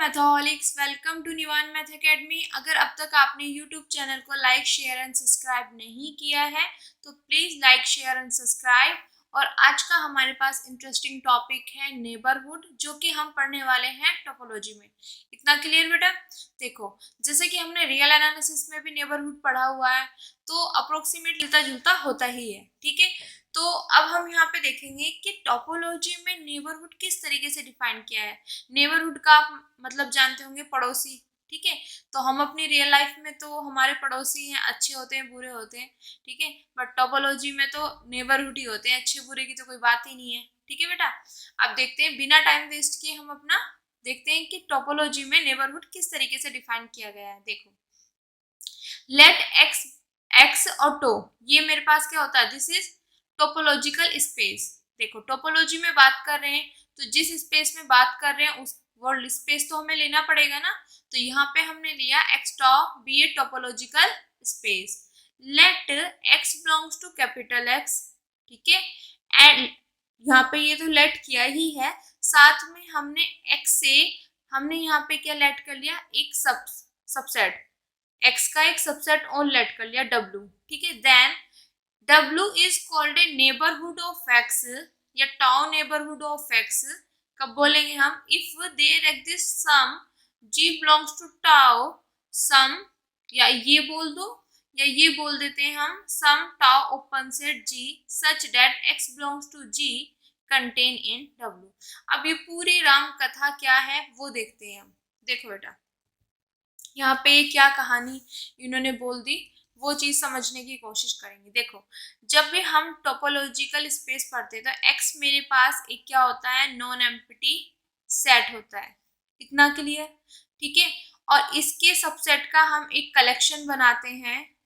मैथहॉलिक्स, welcome to निवान math academy. अगर अब तक आपने यूट्यूब चैनल को लाइक शेयर एंड सब्सक्राइब नहीं किया है तो please like share and subscribe. और आज का हमारे पास इंटरेस्टिंग टॉपिक है नेबरहुड, जो कि हम पढ़ने वाले हैं टोपोलॉजी में। इतना क्लियर बेटा? देखो, जैसे कि हमने रियल एनालिसिस में भी नेबरहुड पढ़ा हुआ है, तो अप्रोक्सीमेट मिलता जुलता होता ही है। ठीक है, तो अब हम यहाँ पे देखेंगे कि टोपोलॉजी में नेबरहुड किस तरीके से डिफाइन किया है। नेबरहुड का आप मतलब जानते होंगे, पड़ोसी। ठीक है, तो हम अपनी रियल लाइफ में तो हमारे पड़ोसी हैं, अच्छे होते हैं बुरे होते हैं। ठीक है, बट टोपोलॉजी में तो नेबरहुड ही होते हैं, अच्छे बुरे की तो कोई बात ही नहीं है। ठीक है बेटा, अब देखते हैं बिना टाइम वेस्ट किए हम अपना देखते हैं कि टोपोलॉजी में नेबरहुड किस तरीके से डिफाइन किया गया है। देखो, लेट एक्स एक्स और टो, ये मेरे पास क्या होता है, दिस इज टोपोलॉजिकल स्पेस। देखो, टोपोलॉजी में बात कर रहे हैं तो जिस स्पेस में बात कर रहे हैं उस वर्ल्ड स्पेस तो हमें लेना पड़ेगा ना। तो यहाँ पे हमने लिया X tau be a topological space. Let X belongs to capital X. ठीक है, एंड यहाँ पे ये तो लेट किया ही है, साथ में हमने एक्स से हमने यहाँ पे क्या लेट कर लिया, एक सबसेट एक्स का एक सबसेट और लेट कर लिया डब्ल्यू। ठीक है, then W is called a neighborhood of x या टाउ नेबरहुड ऑफ x। कब बोलेंगे हम, if there exist some g belongs to tau some, या ये बोल दो या ये बोल देते हैं हम, some tau open set g such that x belongs to g contain in W। अब ये पूरी राम कथा क्या है वो देखते हैं हम। देखो बेटा, यहाँ पे क्या कहानी इन्होंने बोल दी वो चीज समझने की कोशिश करेंगे। देखो, जब भी हम टोपोलॉजिकल स्पेस पढ़ते हैं तो एक्स मेरे पास एक क्या होता है, नॉन एम्प्टी सेट होता है। इतना क्लियर? ठीक है, और इसके सबसेट का हम एक कलेक्शन बनाते हैं,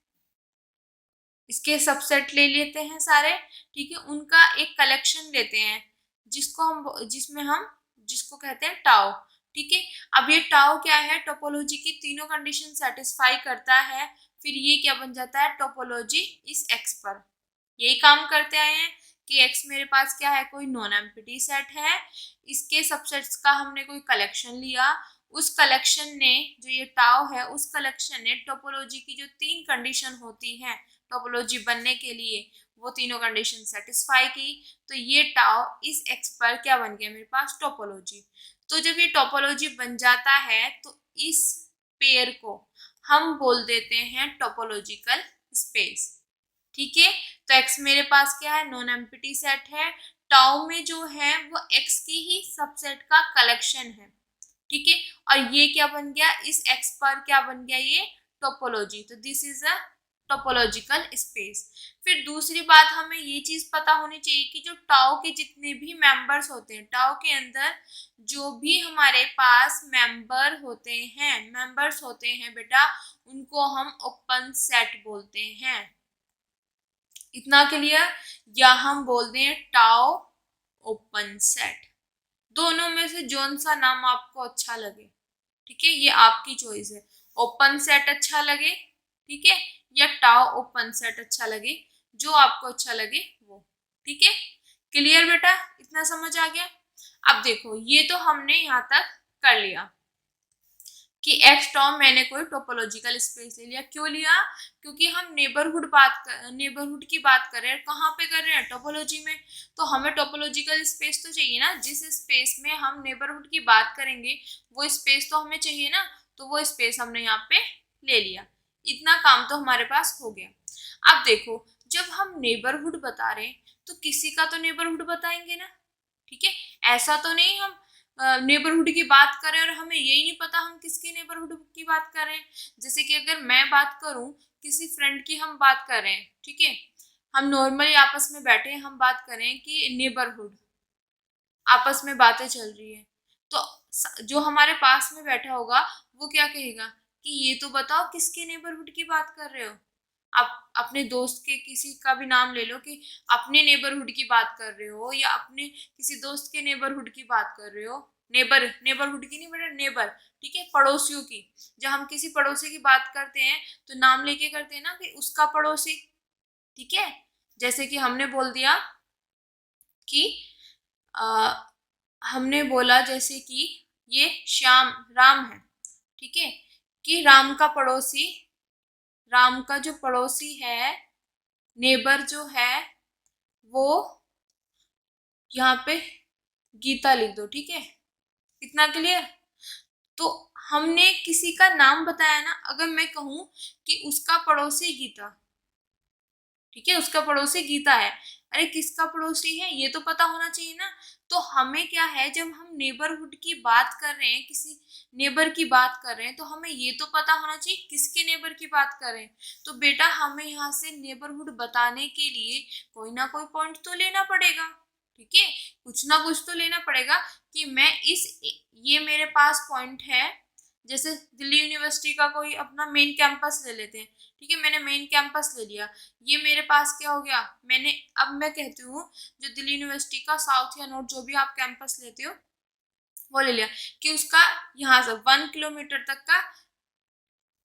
इसके सबसेट ले लेते हैं सारे। ठीक है, उनका एक कलेक्शन लेते हैं जिसको कहते हैं टाउ। ठीक है, अब ये टाउ क्या है, टोपोलॉजी की तीनों कंडीशन सेटिस्फाई करता है, फिर ये क्या बन जाता है, टोपोलॉजी इस एक्स पर। यही काम करते आए हैं कि एक्स मेरे पास क्या है, कोई नॉन एम्प्टी सेट है, इसके सबसेट्स का हमने कोई कलेक्शन लिया, उस कलेक्शन ने, जो ये टाउ है, उस कलेक्शन ने टोपोलॉजी की जो तीन कंडीशन होती हैं टोपोलॉजी बनने के लिए, वो तीनों कंडीशन सेटिस्फाई की, तो ये टाउ इस एक्स पर क्या बन गया मेरे पास, टोपोलॉजी। तो जब ये टोपोलॉजी बन जाता है तो इस पेयर को हम बोल देते हैं टोपोलॉजिकल स्पेस। ठीक है, तो एक्स मेरे पास क्या है, नॉन एम्प्टी सेट है, टाउ में जो है वो एक्स की ही सबसेट का कलेक्शन है। ठीक है, और ये क्या बन गया, इस एक्स पर क्या बन गया, ये टोपोलॉजी। तो this is a topological space. फिर दूसरी बात, हमें ये चीज पता होनी चाहिए कि जो टाउ के जितने भी मेंबर्स होते हैं, टाउ के अंदर जो भी हमारे पास मेंबर्स होते हैं बेटा, उनको हम ओपन सेट बोलते हैं। इतना क्लियर? या हम बोलते हैं टाउ ओपन सेट। दोनों में से जोन सा नाम आपको अच्छा लगे, ठीक है, ये आपकी चॉइस है। ओपन सेट अच्छा लगे, ठीक है, या टाउ ओपन सेट अच्छा लगे, जो आपको अच्छा लगे वो। ठीक है, क्लियर बेटा? इतना समझ आ गया? अब देखो, ये तो हमने यहाँ तक कर लिया कि एक्स टॉम मैंने कोई टोपोलॉजिकल स्पेस ले लिया। क्यों लिया? क्योंकि हम नेबरहुड की बात कर रहे हैं। कहाँ पे कर रहे हैं? टोपोलॉजी में। तो हमें टोपोलॉजिकल स्पेस तो चाहिए ना, जिस स्पेस में हम नेबरहुड की बात करेंगे वो स्पेस तो हमें चाहिए ना, तो वो स्पेस हमने यहाँ पे ले लिया। इतना काम तो हमारे पास हो गया। अब देखो, जब हम नेबरहुड बता रहे हैं तो किसी का तो नेबरहुड बताएंगे ना। ठीक है, ऐसा तो नहीं हम नेबरहुड की बात करें और हमें यही नहीं पता हम किसके नेबरहुड की बात कर रहे हैं। जैसे कि अगर मैं बात करूं, किसी फ्रेंड की हम बात कर रहे हैं, ठीक है, हम नॉर्मली आपस में बैठे हैं, हम बात करें कि नेबरहुड, आपस में बातें चल रही है, तो जो हमारे पास में बैठा होगा वो क्या कहेगा कि ये तो बताओ किसके नेबरहुड की बात कर रहे हो। आप अपने दोस्त के किसी का भी नाम ले लो कि अपने नेबरहुड की बात कर रहे हो, या अपने किसी दोस्त के नेबरहुड की बात कर रहे हो। नेबरहुड की नहीं बेटा, नेबर। ठीक है, पड़ोसियों की। जब हम किसी पड़ोसी की बात करते हैं तो नाम लेके करते हैं ना, कि उसका पड़ोसी। ठीक है, जैसे कि हमने बोल दिया कि हमने बोला जैसे कि ये राम है, ठीक है, कि राम का जो पड़ोसी है, नेबर जो है, वो यहाँ पे गीता लिख दो, ठीक है, इतना क्लियर। तो हमने किसी का नाम बताया ना, अगर मैं कहूं कि उसका पड़ोसी गीता, ठीक है, उसका पड़ोसी गीता है, अरे किसका पड़ोसी है ये तो पता होना चाहिए ना। तो हमें क्या है, जब हम नेबरहुड की बात कर रहे हैं, किसी नेबर की बात कर रहे हैं, तो हमें ये तो पता होना चाहिए किसके नेबर की बात कर रहे हैं। तो बेटा हमें यहाँ से नेबरहुड बताने के लिए कोई ना कोई पॉइंट तो लेना पड़ेगा, ठीक है, कुछ ना कुछ तो लेना पड़ेगा कि मैं ये मेरे पास पॉइंट है। जैसे दिल्ली यूनिवर्सिटी का कोई अपना मेन कैंपस ले लेते हैं, ठीक है, मैंने मेन कैंपस ले लिया, ये मेरे पास क्या हो गया, मैंने, अब मैं कहती हूँ जो दिल्ली यूनिवर्सिटी का साउथ या नॉर्थ जो भी आप कैंपस लेते हो वो ले लिया, कि उसका यहाँ से 1 किलोमीटर तक का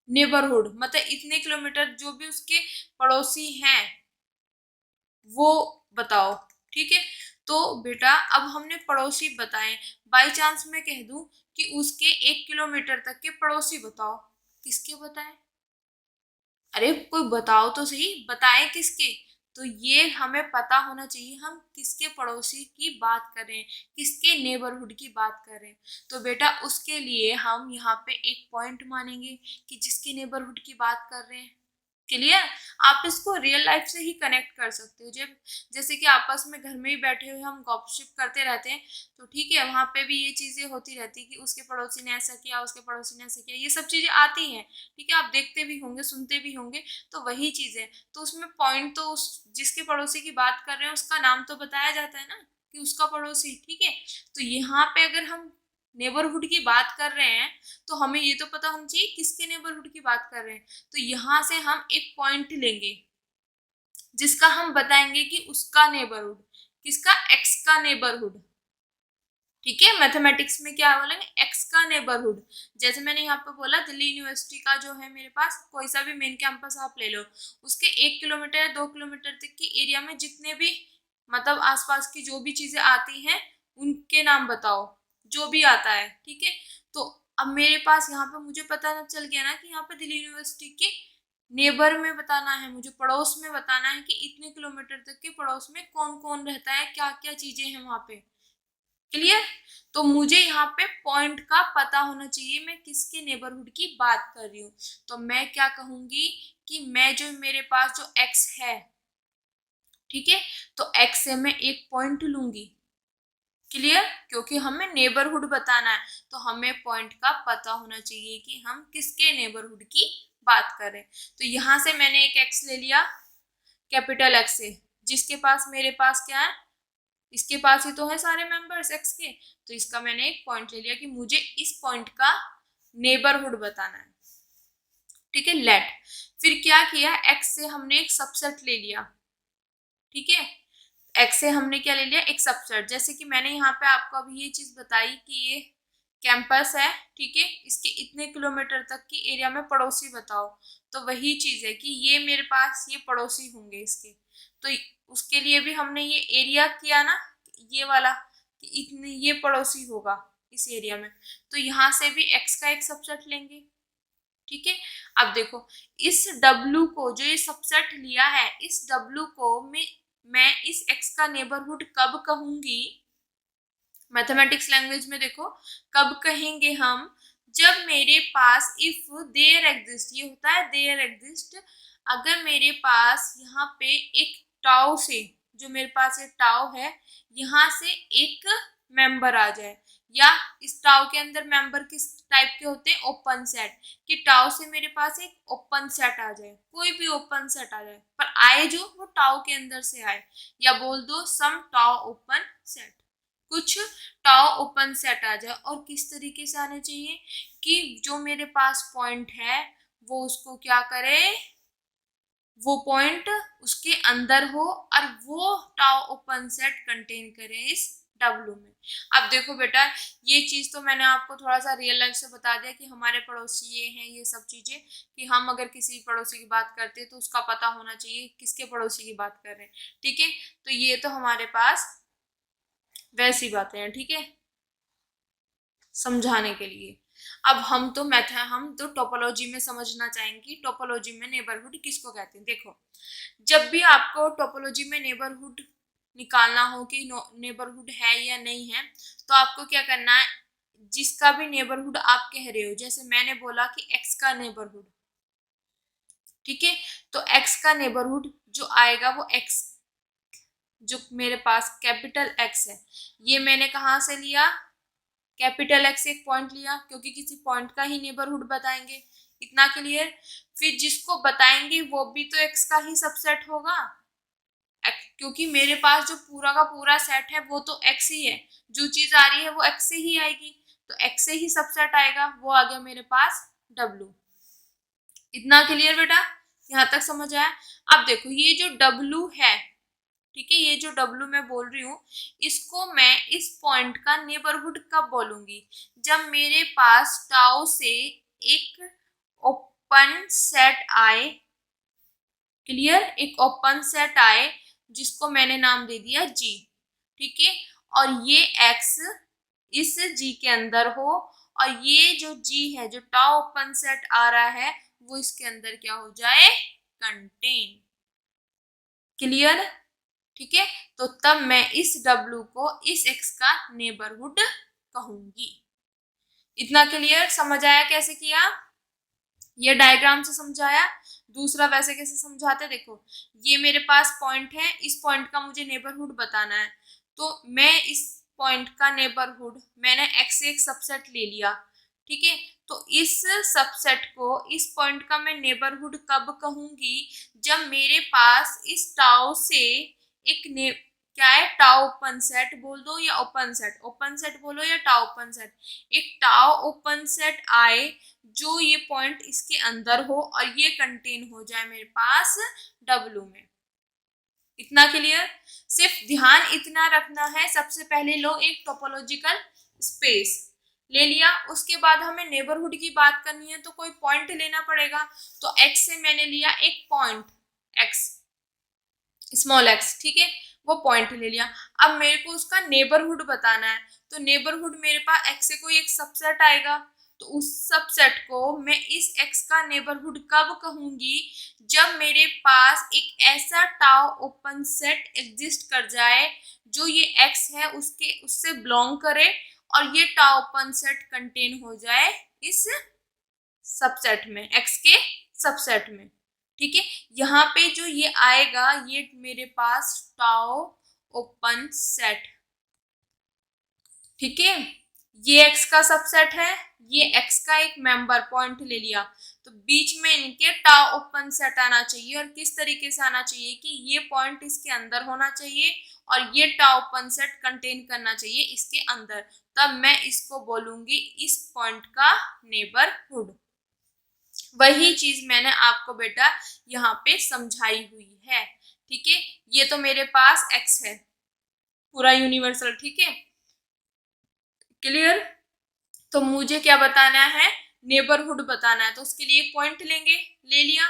नेबरहुड, मतलब इतने किलोमीटर जो भी उसके पड़ोसी हैं वो बताओ, ठीक है। तो बेटा अब हमने पड़ोसी बताए, बाई चांस मैं कह दूं कि उसके 1 किलोमीटर तक के पड़ोसी बताओ, किसके बताएं, अरे कोई बताओ तो सही, बताएं किसके। तो ये हमें पता होना चाहिए हम किसके पड़ोसी की बात कर रहे हैं, किसके नेबरहुड की बात कर रहे हैं। तो बेटा उसके लिए हम यहाँ पे एक पॉइंट मानेंगे कि जिसके नेबरहुड की बात कर रहे हैं, क्लियर। आप इसको रियल लाइफ से ही कनेक्ट कर सकते हो, जब जैसे कि आपस में घर में ही बैठे हुए हम गॉसिप करते रहते हैं, तो ठीक है, वहां पे भी ये चीजें होती रहती कि उसके पड़ोसी ने ऐसा किया, उसके पड़ोसी ने ऐसा किया, ये सब चीजें आती हैं, ठीक है, आप देखते भी होंगे, सुनते भी होंगे, तो वही चीज है। तो उसमें पॉइंट तो उस जिसके पड़ोसी की बात कर रहे हैं उसका नाम तो बताया जाता है ना, कि उसका पड़ोसी, ठीक है। तो यहाँ पे अगर हम नेबरहुड की बात कर रहे हैं, तो हमें ये तो पता होना चाहिए किसके नेबरहुड की बात कर रहे हैं। तो यहां से हम एक पॉइंट लेंगे जिसका हम बताएंगे कि उसका नेबरहुड, किसका, एक्स का नेबरहुड, ठीक है। मैथमेटिक्स में क्या बोलेंगे, एक्स का नेबरहुड। जैसे मैंने यहाँ पे बोला दिल्ली यूनिवर्सिटी का जो है मेरे पास कोई सा भी मेन कैंपस आप ले लो, उसके 1 किलोमीटर या 2 किलोमीटर तक की एरिया में जितने भी मतलब आसपास की जो भी चीजें आती हैं उनके नाम बताओ, जो भी आता है, ठीक है। तो अब मेरे पास यहाँ पे मुझे पता चल गया ना कि यहाँ पे दिल्ली यूनिवर्सिटी के नेबर में बताना है, मुझे पड़ोस में बताना है कि इतने किलोमीटर तक के पड़ोस में कौन कौन रहता है, क्या क्या चीजें हैं वहां पे, क्लियर। तो मुझे यहाँ पे पॉइंट का पता होना चाहिए मैं किसके नेबरहुड की बात कर रही हूँ। तो मैं क्या कहूंगी कि मैं जो मेरे पास जो एक्स है, ठीक है, तो एक्स से मैं एक पॉइंट लूंगी, क्लियर, क्योंकि हमें नेबरहुड बताना है, तो हमें पॉइंट का पता होना चाहिए कि हम किसके नेबरहुड की बात करें। तो यहां से मैंने एक एक्स ले लिया, कैपिटल एक्स से, जिसके पास मेरे पास क्या है, इसके पास ही तो है सारे मेंबर्स एक्स के, तो इसका मैंने एक पॉइंट ले लिया कि मुझे इस पॉइंट का नेबरहुड बताना है, ठीक है, लेट। फिर क्या किया, एक्स से हमने एक सबसेट ले लिया, ठीक है, एक्स से हमने क्या ले लिया, एक सबसेट। जैसे कि मैंने यहाँ पे आपको अभी ये चीज बताई कि ये कैंपस है, ठीक है, इसके इतने किलोमीटर तक की एरिया में पड़ोसी बताओ, तो वही चीज है कि ये मेरे पास ये पड़ोसी होंगे इसके। तो उसके लिए भी हमने ये एरिया किया ना, ये वाला, कि इतने ये पड़ोसी होगा इस एरिया में, तो यहाँ से भी एक्स का एक सबसेट लेंगे, ठीक है। अब देखो इस W को, जो ये सबसेट लिया है, इस W को मैं इस x का नेबरहुड कब कहूंगी, मैथमेटिक्स लैंग्वेज में देखो कब कहेंगे हम, जब मेरे पास इफ देयर एग्जिस्ट, ये होता है देयर एग्जिस्ट, अगर मेरे पास यहाँ पे एक टाउ से, जो मेरे पास एक टाउ है, यहाँ से एक मेंबर आ जाए, या इस टाउ के अंदर मेंबर किस टाइप के होते हैं, ओपन सेट, कि टाउ से मेरे पास एक ओपन सेट आ जाए, कोई भी ओपन सेट आ जाए, पर आए जो वो टाउ के अंदर से आए, या बोल दो सम टाउ ओपन सेट, कुछ टाउ ओपन सेट आ जाए। और किस तरीके से आने चाहिए कि जो मेरे पास पॉइंट है वो उसको क्या करे, वो पॉइंट उसके अंदर हो और वो टाउ ओपन सेट कंटेन करे इस W में। अब देखो बेटा ये चीज तो मैंने आपको थोड़ा सा रियल लाइफ से बता दिया कि हमारे पड़ोसी ये हैं, ये सब चीजें, कि हम अगर किसी पड़ोसी की बात करते हैं तो उसका पता होना चाहिए किसके पड़ोसी की बात कर रहे हैं, ठीक है। तो ये तो हमारे पास वैसी बातें हैं, ठीक है। समझाने के लिए। अब हम तो टोपोलॉजी में समझना चाहेंगे, टोपोलॉजी में नेबरहुड किसको कहते हैं। देखो, जब भी आपको टोपोलॉजी में नेबरहुड निकालना हो कि नेबरहुड है या नहीं है, तो आपको क्या करना है, जिसका भी नेबरहुड आप कह रहे हो, जैसे मैंने बोला कि एक्स का नेबरहुड, ठीक है, तो एक्स का नेबरहुड जो आएगा वो एक्स, जो मेरे पास कैपिटल एक्स है, ये मैंने कहाँ से लिया, कैपिटल एक्स एक पॉइंट लिया, क्योंकि किसी पॉइंट का ही नेबरहुड बताएंगे। इतना क्लियर। फिर जिसको बताएंगे वो भी तो एक्स का ही सबसेट होगा, क्योंकि मेरे पास जो पूरा का पूरा सेट है वो तो एक्स ही है, जो चीज आ रही है वो एक्स से ही आएगी, तो एक्स से ही सबसेट आएगा, वो आ गया मेरे पास डब्लू। इतना क्लियर बेटा, यहाँ तक समझ आया। अब देखो ये जो डब्लू है, ठीक है, ये जो डब्लू मैं बोल रही हूँ, इसको मैं इस पॉइंट का नेबरहुड कब बोलूंगी, जब मेरे पास टाउ से एक ओपन सेट आए, क्लियर, एक ओपन सेट आए जिसको मैंने नाम दे दिया जी, ठीक है, और ये एक्स इस जी के अंदर हो, और ये जो जी है, जो टाउ ओपन सेट आ रहा है, वो इसके अंदर क्या हो जाए, कंटेन। क्लियर, ठीक है, तो तब मैं इस W को इस X का नेबरहुड कहूंगी। इतना क्लियर, समझ आया कैसे किया, ये डायग्राम से समझाया। दूसरा वैसे कैसे समझाते, देखो ये मेरे पास पॉइंट है, इस पॉइंट का मुझे नेबरहुड बताना है, तो मैं इस पॉइंट का नेबरहुड मैंने X से एक सबसेट ले लिया, ठीक है, तो इस सबसेट को, इस पॉइंट का मैं नेबरहुड कब कहूंगी, जब मेरे पास इस टाउ से एक क्या है, टाउ ओपन सेट बोल दो या ओपन सेट, ओपन सेट बोलो या टाउ ओपन सेट, एक टाउ ओपन सेट आए जो ये पॉइंट इसके अंदर हो और ये कंटेन हो जाए मेरे पास डब्लू में। इतना क्लियर, सिर्फ ध्यान इतना रखना है, सबसे पहले लो एक टोपोलॉजिकल स्पेस ले लिया, उसके बाद हमें नेबरहुड की बात करनी है तो कोई पॉइंट लेना पड़ेगा, तो एक्स से मैंने लिया एक पॉइंट एक्स, स्मॉल एक्स, ठीक है, वो पॉइंट ले लिया। अब मेरे को उसका नेबरहुड बताना है, तो नेबरहुड मेरे पास एक्स से कोई एक सबसेट आएगा, तो उस सबसेट को मैं इस एक्स का नेबरहुड कब कहूंगी, जब मेरे पास एक ऐसा टाउ ओपन सेट एग्जिस्ट कर जाए जो ये एक्स है उसके उससे बिलोंग करे, और ये टाउ ओपन सेट कंटेन हो जाए इस सबसेट में, एक्स के सबसेट में, ठीक है। यहाँ पे जो ये आएगा, ये मेरे पास टाउ ओपन सेट, ठीक है, ये एक्स का सबसेट है, ये एक्स का एक मेंबर पॉइंट ले लिया, तो बीच में इनके टाउ ओपन सेट आना चाहिए, और किस तरीके से आना चाहिए कि ये पॉइंट इसके अंदर होना चाहिए और ये टाउ ओपन सेट कंटेन करना चाहिए इसके अंदर, तब मैं इसको बोलूंगी इस पॉइंट का नेबरहुड। वही चीज मैंने आपको बेटा यहाँ पे समझाई हुई है, ठीक है, ये तो मेरे पास एक्स है पूरा यूनिवर्सल, ठीक है, क्लियर। तो मुझे क्या बताना है, नेबरहुड बताना है, तो उसके लिए एक पॉइंट लेंगे, ले लिया,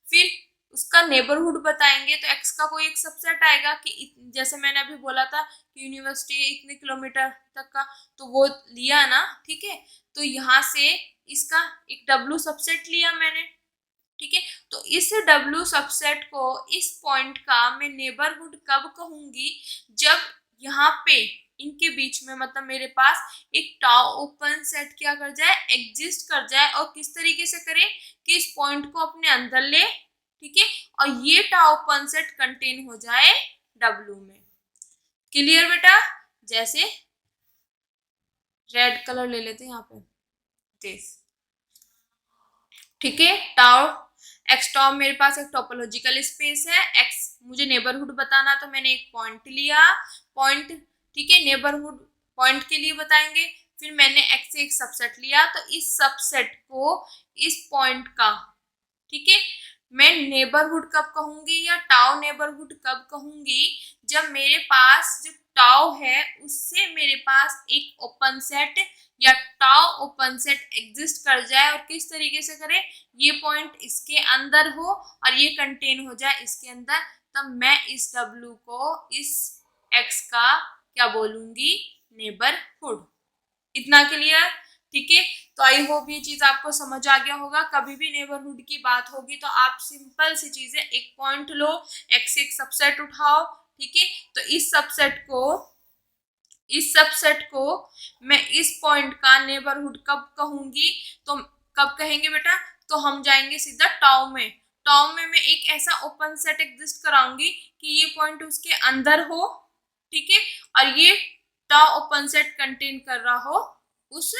फिर उसका नेबरहुड बताएंगे, तो एक्स का कोई एक सबसेट आएगा कि जैसे मैंने अभी बोला था कि यूनिवर्सिटी इतने किलोमीटर तक का, तो वो लिया ना, ठीक है, तो यहाँ से इसका एक डब्लू सबसेट लिया मैंने, ठीक है, तो इस डब्लू सबसेट को इस पॉइंट का मैं नेबरहुड कब कहूंगी, जब यहाँ पे इनके बीच में, मतलब मेरे पास एक टाउ ओपन सेट क्या कर जाए, एग्जिस्ट कर जाए, और किस तरीके से करे कि इस पॉइंट को अपने अंदर ले, ठीक है, और ये टाउ ओपन सेट कंटेन हो जाए डब्लू में। क्लियर बेटा, जैसे रेड कलर ले लेते हैं यहाँ पे, दिस, ठीक है, टाउ एक्स टाउ मेरे पास एक टोपोलॉजिकल स्पेस है, एक्स मुझे नेबरहुड बताना, तो मैंने एक पॉइंट लिया, पॉइंट, ठीक है, नेबरहुड पॉइंट के लिए बताएंगे, फिर मैंने एक्स से एक सबसेट लिया, तो इस सबसेट को इस पॉइंट का, ठीक है, मैं नेबरहुड कब कहूंगी या टाउ नेबरहुड कब कहूंगी, जब मेरे पास जो टाउ है उससे मेरे पास एक ओपन सेट या टाउ ओपन सेट एग्जिस्ट कर जाए, और किस तरीके से करे, ये पॉइंट इसके अंदर हो और ये कंटेन हो जाए इसके अंदर, तब मैं इस W को इस X का क्या बोलूंगी, नेबरहुड। इतना क्लियर? ठीक है, तो आई होप ये चीज आपको समझ आ गया होगा। कभी भी नेबरहुड की बात होगी तो आप सिंपल सी चीजें, एक पॉइंट लो, एक्स एक सबसेट उठाओ, ठीक है, तो इस सबसेट को मैं इस पॉइंट का नेबरहुड कब कहूंगी, तो कब कहेंगे बेटा, तो हम जाएंगे सीधा टाउ में। टाउ में मैं एक ऐसा ओपन सेट एग्जिस्ट कराऊंगी कि ये पॉइंट उसके अंदर हो, ठीक है, और ये टाउ ओपन सेट कंटेन कर रहा हो उस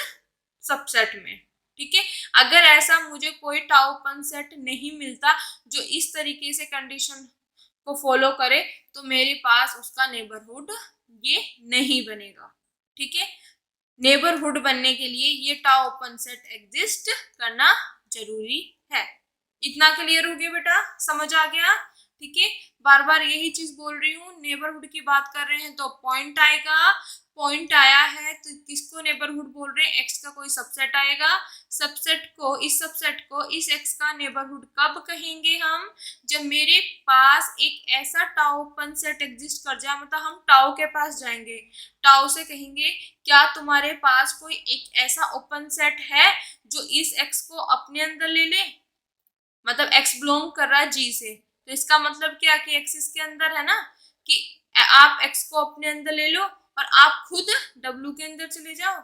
सबसेट में, ठीक है। अगर ऐसा मुझे कोई टाउ ओपन सेट नहीं मिलता जो इस तरीके से कंडीशन को फॉलो करे, तो मेरे पास उसका नेबरहुड ये नहीं बनेगा, ठीक है। नेबरहुड बनने के लिए ये टाउ ओपन सेट एग्जिस्ट करना जरूरी है। इतना क्लियर हो गया बेटा, समझ आ गया? ठीक है, बार बार यही चीज बोल रही हूँ, नेबरहुड की बात कर रहे हैं तो पॉइंट आएगा, पॉइंट आया है तो किसको नेबरहुड बोल रहे हैं, एक्स का कोई सबसेट आएगा, इस सबसेट को इस एक्स का नेबरहुड कब कहेंगे हम, जब मेरे पास एक ऐसा टाउ ओपन सेट एग्जिस्ट कर जाए, मतलब हम टाउ के पास जाएंगे, टाउ से कहेंगे क्या तुम्हारे पास कोई एक ऐसा ओपन सेट है जो इस एक्स को अपने अंदर ले ले, मतलब एक्स बिलोंग कर रहा है जी से, तो इसका मतलब क्या कि एक्स इसके अंदर है ना, कि आप एक्स को अपने अंदर ले लो और आप खुद डब्ल्यू के अंदर चले जाओ,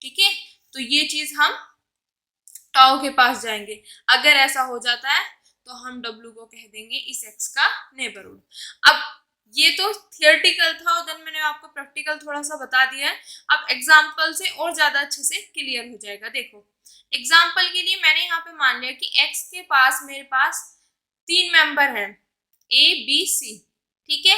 ठीक है। तो ये चीज हम टाउ के पास जाएंगे, अगर ऐसा हो जाता है तो हम डब्ल्यू को कह देंगे इस एक्स का नेबरहुड। अब ये तो थियोरेटिकल था, उधर मैंने आपको प्रैक्टिकल थोड़ा सा बता दिया है। अब एग्जाम्पल से और ज्यादा अच्छे से क्लियर हो जाएगा। देखो एग्जाम्पल के लिए मैंने यहाँ पे मान लिया कि एक्स के पास मेरे पास 3 मेंबर है, ए बी सी, ठीक है।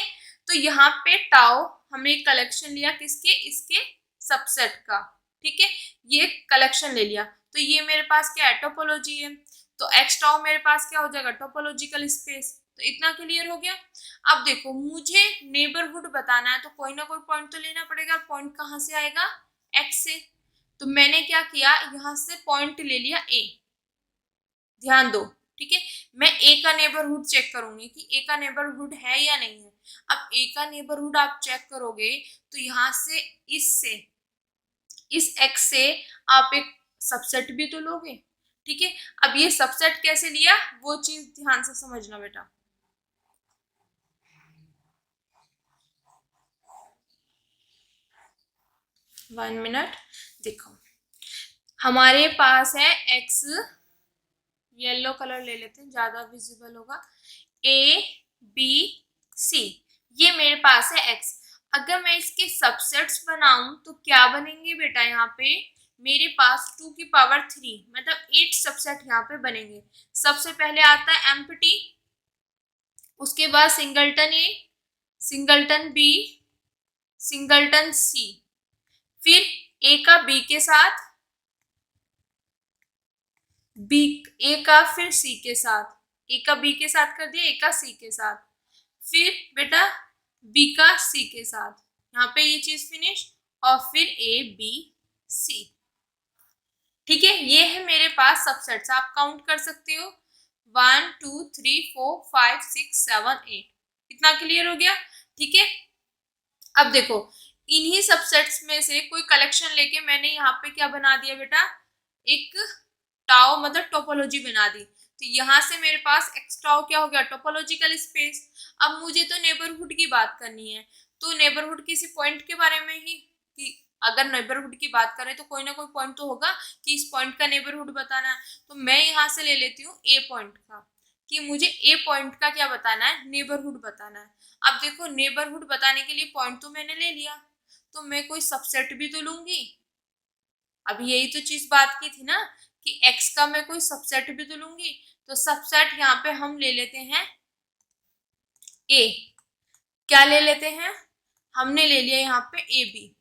तो यहाँ पे टाउ हमने एक कलेक्शन लिया किसके, इसके सबसेट का, ठीक है, ये कलेक्शन ले लिया, तो ये मेरे पास क्या है, टोपोलॉजी है, तो एक्स टाउ मेरे पास क्या हो जाएगा, टोपोलॉजिकल स्पेस। तो इतना क्लियर हो गया। अब देखो मुझे नेबरहुड बताना है तो कोई ना कोई पॉइंट तो लेना पड़ेगा, पॉइंट कहाँ से आएगा, एक्स से, तो मैंने क्या किया, यहाँ से पॉइंट ले लिया ए, ध्यान दो, ठीक है। मैं ए का नेबरहुड चेक करूंगी कि ए का नेबरहुड है या नहीं है। अब ए का नेबरहुड आप चेक करोगे तो यहाँ से इस एक्स से आप एक सबसेट भी तो लोगे, ठीक है। अब ये सबसेट कैसे लिया वो चीज ध्यान से समझना बेटा। 1 मिनट, देखो हमारे पास है एक्स, येलो कलर ले लेते हैं ज्यादा विजिबल होगा, ए बी सी, ये मेरे पास है एक्स। अगर मैं इसके सबसेट्स बनाऊं तो क्या बनेंगे बेटा, यहाँ पे मेरे पास 2 की पावर 3 मतलब 8 सबसेट यहाँ पे बनेंगे। सबसे पहले आता है एम्प्टी, उसके बाद सिंगलटन ए, सिंगलटन बी, सिंगलटन सी, फिर ए का बी के साथ, बी ए का फिर सी के साथ, ए का बी के साथ कर दिया, ए का सी के साथ, फिर बेटा बी का सी के साथ, यहाँ पे ये चीज फिनिश, और फिर ए बी सी, ठीक है। ये है मेरे पास सबसेट्स, आप काउंट कर सकते हो 1 2 3 4 5 6 7 8, इतना क्लियर हो गया, ठीक है। अब देखो इन्हीं सबसेट्स में से कोई कलेक्शन लेके मैंने यहाँ पे क्या बना दिया बेटा, एक टाउ मतलब टोपोलॉजी बना दी, तो यहाँ से मेरे पास एक्स टाउ क्या हो गया, टोपोलॉजिकल स्पेस। अब मुझे तो नेबरहुड की बात करनी है, तो नेबरहुड किसी पॉइंट के बारे में ही, कि अगर नेबरहुड की बात करें तो कोई ना कोई पॉइंट तो होगा कि इस पॉइंट का नेबरहुड बताना है, तो मैं यहाँ से ले लेती हूँ ए पॉइंट का, कि मुझे ए पॉइंट का क्या बताना है, नेबरहुड बताना है। अब देखो नेबरहुड बताने के लिए पॉइंट तो मैंने ले लिया, तो मैं कोई सबसेट भी तो लूंगी, अभी यही तो चीज बात की थी ना कि x का मैं कोई सबसेट भी तो लूंगी, तो सबसेट यहाँ पे हम ले लेते हैं a, क्या ले लेते हैं, हमने ले लिया यहाँ पे ए बी,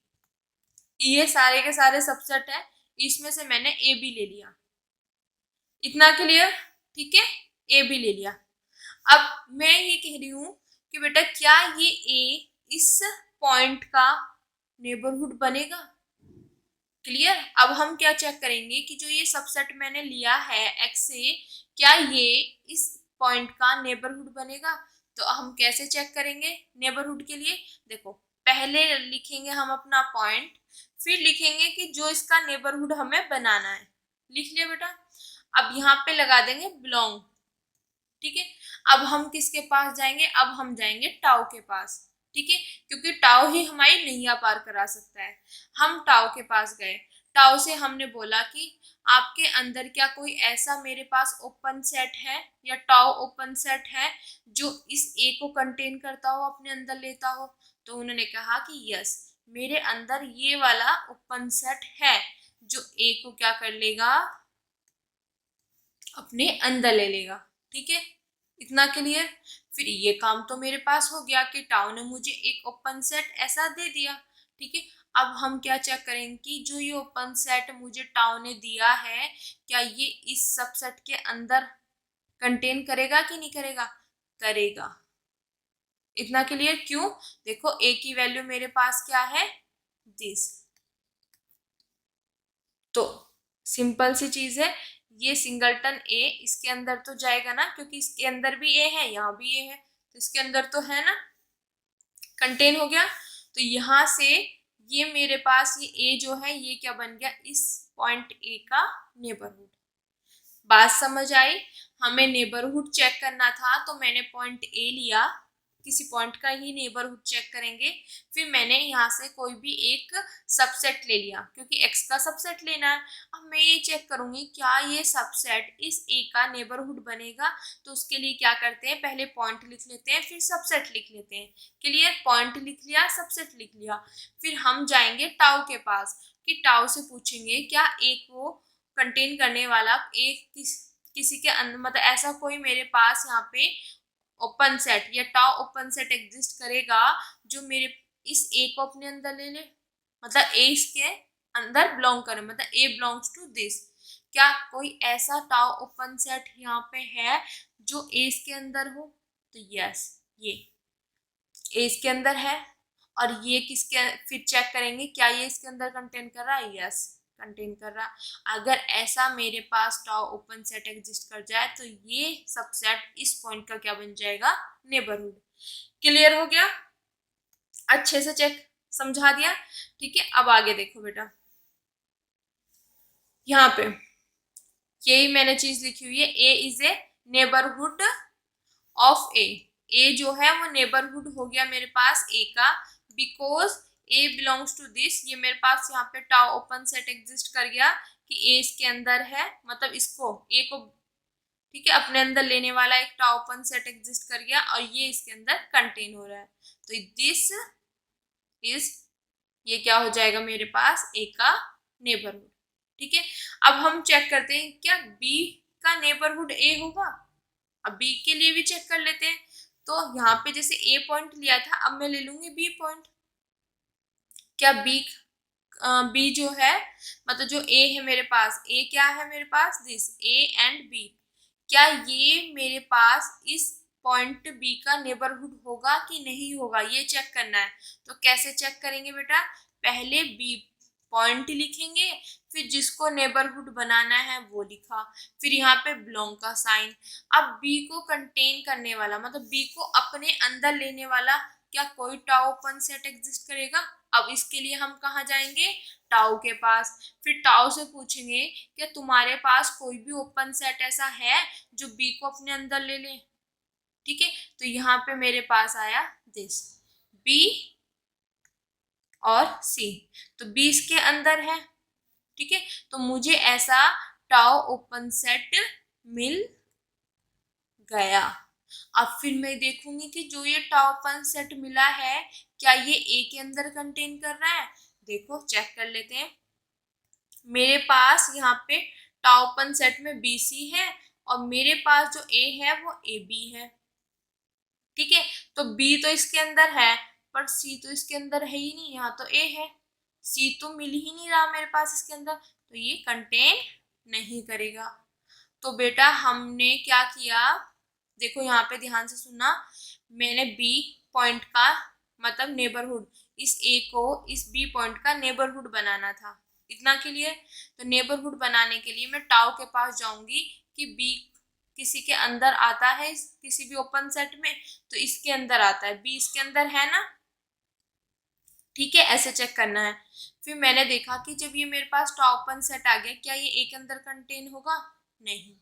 ये सारे के सारे सबसेट है, इसमें से मैंने ए बी ले लिया, इतना क्लियर, ठीक है, ए बी ले लिया। अब मैं ये कह रही हूँ कि बेटा क्या ये ए इस पॉइंट का नेबरहुड बनेगा, क्लियर। अब हम क्या चेक करेंगे कि जो ये सबसेट मैंने लिया है एक्स से, क्या ये इस पॉइंट का नेबरहुड बनेगा, तो हम कैसे चेक करेंगे नेबरहुड के लिए, देखो पहले लिखेंगे हम अपना पॉइंट, फिर लिखेंगे कि जो इसका नेबरहुड हमें बनाना है। लिख लिया बेटा। अब यहाँ पे लगा देंगे बिलोंग। ठीक है, अब हम किसके पास जाएंगे? अब हम जाएंगे टाउ के पास। ठीक है, क्योंकि टाउ ही हमारी नैया पार करा सकता है। हम टाउ के पास गए। टाउ से हमने बोला कि आपके अंदर क्या कोई ऐसा मेरे पास ओपन सेट है या टाउ ओपन सेट है जो इस ए को कंटेन करता हो, अपने अंदर लेता हो? तो उन्होंने कहा कि यस, मेरे अंदर ये वाला ओपन सेट है जो ए को क्या कर लेगा? अपने अंदर ले लेगा। ठीक है, इतना क्लियर। फिर ये काम तो मेरे पास हो गया कि टाउ ने मुझे एक ओपन सेट ऐसा दे दिया। ठीक है, अब हम क्या चेक करेंगे कि जो ये ओपन सेट मुझे टाउ ने दिया है, क्या ये इस सबसेट के अंदर कंटेन करेगा कि नहीं करेगा? करेगा। इतना क्लियर। क्यों? देखो ए की वैल्यू मेरे पास क्या है? दिस। तो सिंपल सी चीज है, ये सिंगलटन ए इसके अंदर तो जाएगा ना, क्योंकि इसके अंदर भी ए है, यहाँ भी ए है, तो इसके अंदर तो है ना, कंटेन हो गया। तो यहाँ से ये मेरे पास ये ए जो है ये क्या बन गया? इस पॉइंट ए का नेबरहुड। बात समझ आई? हमें नेबरहुड चेक करना था तो मैंने पॉइंट ए लिया, किसी पॉइंट का ही नेबरहुड चेक करेंगे। फिर मैंने यहाँ से कोई भी एक सबसेट ले लिया, क्योंकि x का सबसेट लेना है। अब मैं ये चेक करूंगी क्या ये सबसेट इस a का नेबरहुड बनेगा। तो उसके लिए क्या करते हैं, पहले पॉइंट लिख लेते हैं, फिर सबसेट लिख लेते हैं। क्लियर? पॉइंट लिख लिया, सबसेट लिख लिया। फिर हम जाएंगे टाउ के पास कि टाउ से पूछेंगे क्या a को कंटेन करने वाला एक किसी के अंदर, मतलब ऐसा कोई मेरे पास यहाँ पे ओपन सेट या टाउ ओपन सेट एग्जिस्ट करेगा जो मेरे इस ए को अपने अंदर ले ले, मतलब ए इसके अंदर बिलोंग करे, मतलब ए बिलोंग्स टू दिस। क्या कोई ऐसा टाउ ओपन सेट यहाँ पे है जो ए इसके अंदर हो? तो यस, ये ए इसके अंदर है। और ये किसके, फिर चेक करेंगे क्या ये इसके अंदर कंटेन कर रहा है? यस, कंटेन कर रहा। अगर ऐसा मेरे पास टाउ ओपन सेट एग्जिस्ट कर जाए तो ये सबसेट इस पॉइंट का क्या बन जाएगा? नेबरहुड। क्लियर हो गया? अच्छे से चेक समझा दिया। ठीक है, अब आगे देखो बेटा, यहाँ पे यही मैंने चीज लिखी हुई है, ए इज ए नेबरहुड ऑफ ए। ए जो है वो नेबरहुड हो गया मेरे पास ए का, because A belongs to this. ये मेरे पास यहाँ पे टाउ ओपन सेट एग्जिस्ट कर गया कि ए इसके अंदर है, मतलब इसको ए को, ठीक है, अपने अंदर लेने वाला एक टाउ ओपन सेट एग्जिस्ट कर गया और ये इसके अंदर कंटेन हो रहा है। तो दिस इज, ये क्या हो जाएगा मेरे पास? ए का नेबरहुड। ठीक है, अब हम चेक करते हैं क्या बी का नेबरहुड ए होगा। अब बी के लिए भी चेक कर लेते हैं। तो यहाँ पे जैसे ए पॉइंट लिया था, अब मैं ले लूंगी बी पॉइंट। क्या बी जो है, मतलब जो ए है मेरे पास, ए क्या है मेरे पास? This A and B. क्या ये मेरे पास इस पॉइंट बी का नेबरहुड होगा कि नहीं होगा, ये चेक करना है। तो कैसे चेक करेंगे बेटा? पहले बी पॉइंट लिखेंगे, फिर जिसको नेबरहुड बनाना है वो लिखा, फिर यहाँ पे बिलोंग का साइन। अब बी को कंटेन करने वाला, मतलब बी को अपने अंदर लेने वाला क्या कोई टाउ ओपन सेट एग्जिस्ट करेगा? अब इसके लिए हम कहाँ जाएंगे? टाउ के पास। फिर टाउ से पूछेंगे क्या तुम्हारे पास कोई भी ओपन सेट ऐसा है जो बी को अपने अंदर ले ले। ठीक है, तो यहाँ पे मेरे पास आया दिस, बी और सी। तो बी इसके अंदर है। ठीक है, तो मुझे ऐसा टाउ ओपन सेट मिल गया। अब फिर मैं देखूंगी कि जो ये टाउ ओपन सेट मिला है क्या ये ए के अंदर कंटेन कर रहा है। देखो चेक कर लेते हैं। मेरे पास यहाँ पे टाउ ओपन सेट में बी सी है और मेरे पास जो ए है वो ए बी है। ठीक है, तो बी तो इसके अंदर है पर सी तो इसके अंदर है ही नहीं, यहाँ तो ए है, सी तो मिल ही नहीं रहा मेरे पास इसके अंदर, तो ये कंटेन नहीं करेगा। तो बेटा हमने क्या किया, देखो यहाँ पे ध्यान से सुनना, मैंने बी पॉइंट का मतलब नेबरहुड, इस ए को इस बी पॉइंट का नेबरहुड बनाना था। इतना क्लियर? तो नेबरहुड बनाने के लिए मैं टाउ के पास जाऊंगी कि बी किसी के अंदर आता है, किसी भी ओपन सेट में, तो इसके अंदर आता है, बी इसके अंदर है ना। ठीक है, ऐसे चेक करना है। फिर मैंने देखा कि जब ये मेरे पास टॉप ओपन सेट आ गया, क्या ये ए के अंदर कंटेन होगा? नहीं,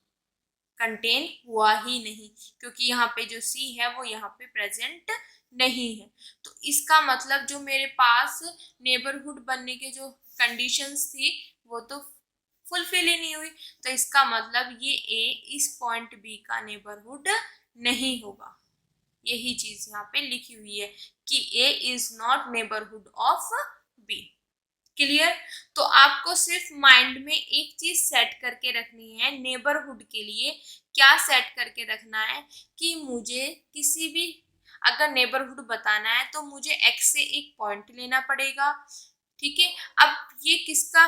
कंटेन हुआ ही नहीं, क्योंकि यहाँ पे जो सी है वो यहाँ पे प्रेजेंट नहीं है। तो इसका मतलब जो मेरे पास नेबरहुड बनने के जो कंडीशंस थी वो तो फुलफिल ही नहीं हुई। तो इसका मतलब ये ए इस पॉइंट बी का नेबरहुड नहीं होगा। यही चीज यहाँ पे लिखी हुई है कि A is not neighbourhood of B. Clear? तो आपको सिर्फ माइंड में एक चीज सेट करके रखनी है नेबरहुड के लिए। क्या सेट करके रखना है? कि मुझे किसी भी अगर नेबरहुड बताना है तो मुझे एक्स से एक पॉइंट लेना पड़ेगा। ठीक है, अब ये किसका,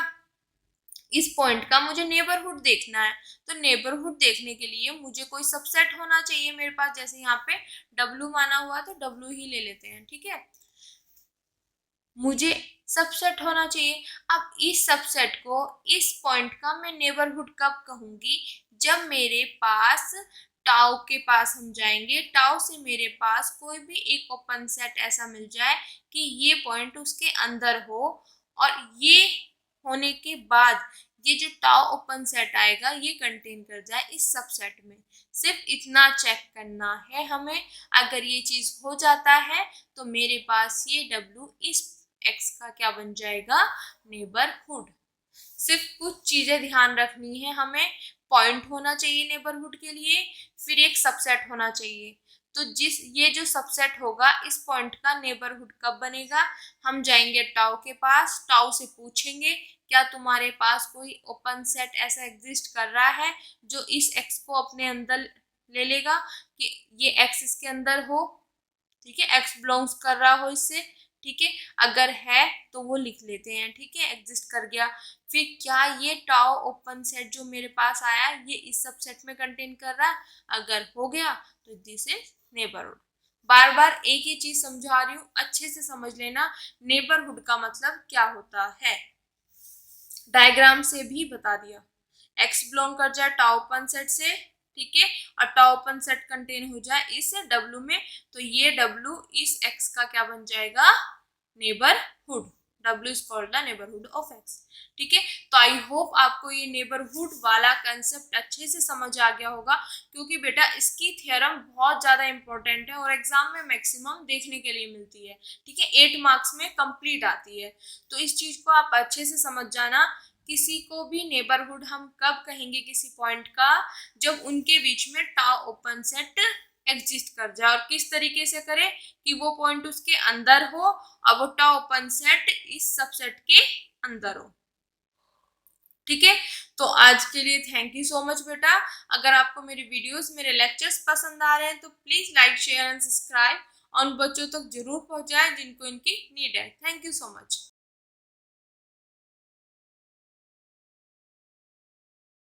इस पॉइंट का मुझे नेबरहुड देखना है। तो नेबरहुड देखने के लिए मुझे कोई सबसेट होना चाहिए मेरे पास। जैसे यहाँ पे W माना हुआ तो W ही ले लेते हैं। ठीक है, मुझे सबसेट होना चाहिए। अब इस सबसेट को, इस पॉइंट का मैं नेबरहुड कब कहूंगी? जब मेरे पास टाउ के पास हम जाएंगे, टाउ से मेरे पास कोई भी एक ओपन सेट ऐसा मिल जाए कि ये पॉइंट उसके अंदर हो, और ये होने के बाद ये जो टाउ ओपन सेट आएगा ये कंटेन कर जाए इस सबसेट में। सिर्फ इतना चेक करना है हमें। अगर ये चीज हो जाता है तो मेरे पास ये W इस एक्स का क्या बन जाएगा? नेबरहुड। सिर्फ कुछ चीजें ध्यान रखनी है हमें। पॉइंट होना चाहिए नेबरहुड के लिए, फिर एक सबसेट होना चाहिए। तो ये जो सबसेट होगा इस पॉइंट का नेबरहुड कब बनेगा? हम जाएंगे टाउ के पास, टाउ से पूछेंगे क्या तुम्हारे पास कोई ओपन सेट ऐसा एग्जिस्ट कर रहा है जो इस एक्स को अपने अंदर ले लेगा, कि ये एक्स इसके अंदर हो। ठीक है, एक्स बिलोंग्स कर रहा हो इससे। ठीक है, अगर है तो वो लिख लेते हैं। ठीक है, एग्जिस्ट कर गया। फिर क्या ये टाउ ओपन सेट जो मेरे पास आया ये इस सबसेट में कंटेन कर रहा है? अगर हो गया तो दिस इज नेबरहुड। बार बार एक ही चीज समझा रही हूँ, अच्छे से समझ लेना नेबरहुड का मतलब क्या होता है। डायग्राम से भी बता दिया। एक्स बिलोंग कर जाए टाउ ओपन सेट से, ठीक है, और टाउ ओपन सेट कंटेन हो जाए इस W में, तो ये W इस X का क्या बन जाएगा? Neighbourhood. W is called the neighbourhood of X। ठीक है, तो आई होप आपको ये नेबरहुड वाला कंसेप्ट अच्छे से समझ आ गया होगा, क्योंकि बेटा इसकी थ्योरम बहुत ज्यादा इंपॉर्टेंट है और एग्जाम में मैक्सिमम देखने के लिए मिलती है। ठीक है, 8 मार्क्स में कंप्लीट आती है। तो इस चीज को आप अच्छे से समझ जाना। किसी को भी नेबरहुड हम कब कहेंगे किसी पॉइंट का? जब उनके बीच में टाउ ओपन सेट एग्जिस्ट कर जाए। और किस तरीके से करे? कि वो पॉइंट उसके अंदर हो और वो टाउ ओपन सेट इस सबसेट के अंदर हो। ठीक है, तो आज के लिए थैंक यू सो मच बेटा। अगर आपको मेरी वीडियोस, मेरे लेक्चर्स पसंद आ रहे हैं तो please like, share and subscribe. और उन बच्चों तक जरूर पहुंचाएं जिनको इनकी नीड है। Thank you so much.